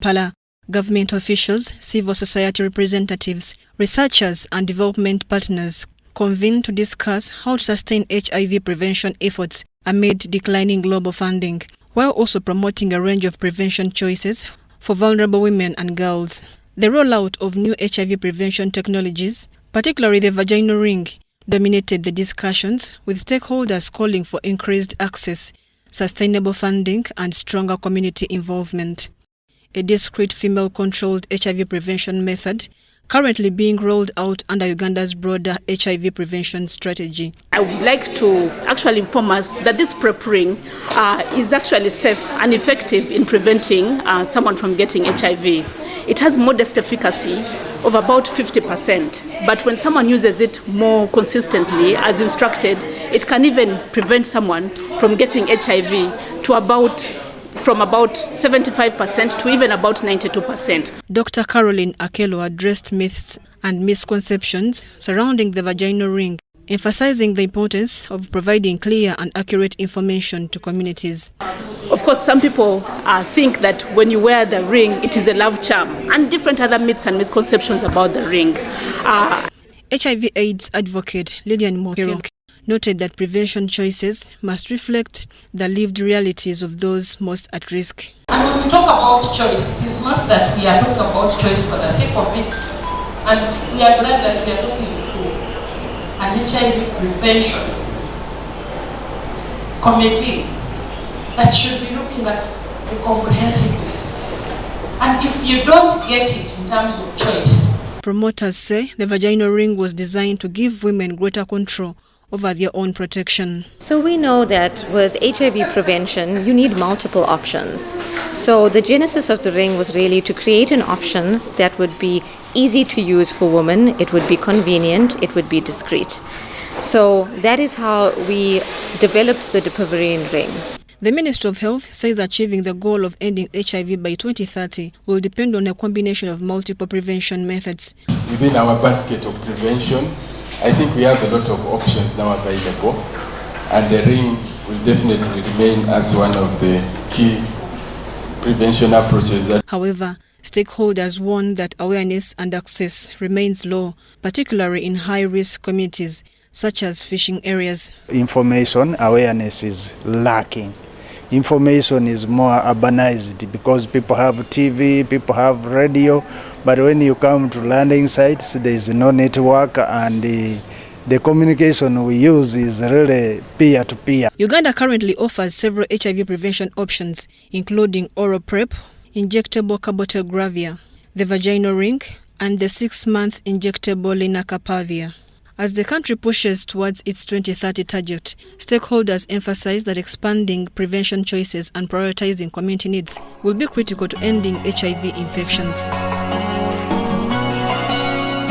Kampala, government officials, civil society representatives, researchers and development partners convened to discuss how to sustain HIV prevention efforts amid declining global funding, while also promoting a range of prevention choices for vulnerable women and girls. The rollout of new HIV prevention technologies, particularly the vaginal ring, dominated the discussions, with stakeholders calling for increased access, sustainable funding and stronger community involvement. A discrete female-controlled HIV prevention method currently being rolled out under Uganda's broader HIV prevention strategy. I would like to actually inform us that this PrEP ring is actually safe and effective in preventing someone from getting HIV. It has modest efficacy of about 50%, but when someone uses it more consistently as instructed, it can even prevent someone from getting HIV from about 75% to even about 92%. Dr. Caroline Akelo addressed myths and misconceptions surrounding the vaginal ring, emphasizing the importance of providing clear and accurate information to communities. Of course, some people think that when you wear the ring, it is a love charm, and different other myths and misconceptions about the ring. HIV/AIDS advocate Lillian Mokero noted that prevention choices must reflect the lived realities of those most at risk. And when we talk about choice, it's not that we are talking about choice for the sake of it. And we are glad that we are looking to an HIV prevention committee that should be looking at the comprehensiveness. And if you don't get it in terms of choice. Promoters say the vaginal ring was designed to give women greater control over their own protection. So we know that with HIV prevention, you need multiple options. So the genesis of the ring was really to create an option that would be easy to use for women, it would be convenient, it would be discreet. So that is how we developed the Depiverine ring. The Ministry of Health says achieving the goal of ending HIV by 2030 will depend on a combination of multiple prevention methods. Within our basket of prevention, I think we have a lot of options now available, and the ring will definitely remain as one of the key prevention approaches. However, stakeholders warn that awareness and access remains low, particularly in high-risk communities such as fishing areas. Information awareness is lacking. Information is more urbanized because people have TV, people have radio, but when you come to landing sites, there is no network, and the communication we use is really peer-to-peer. Uganda currently offers several HIV prevention options, including oral PrEP, injectable cabotegravir, the vaginal ring, and the 6-month injectable lenacapavir. As the country pushes towards its 2030 target, stakeholders emphasize that expanding prevention choices and prioritizing community needs will be critical to ending HIV infections.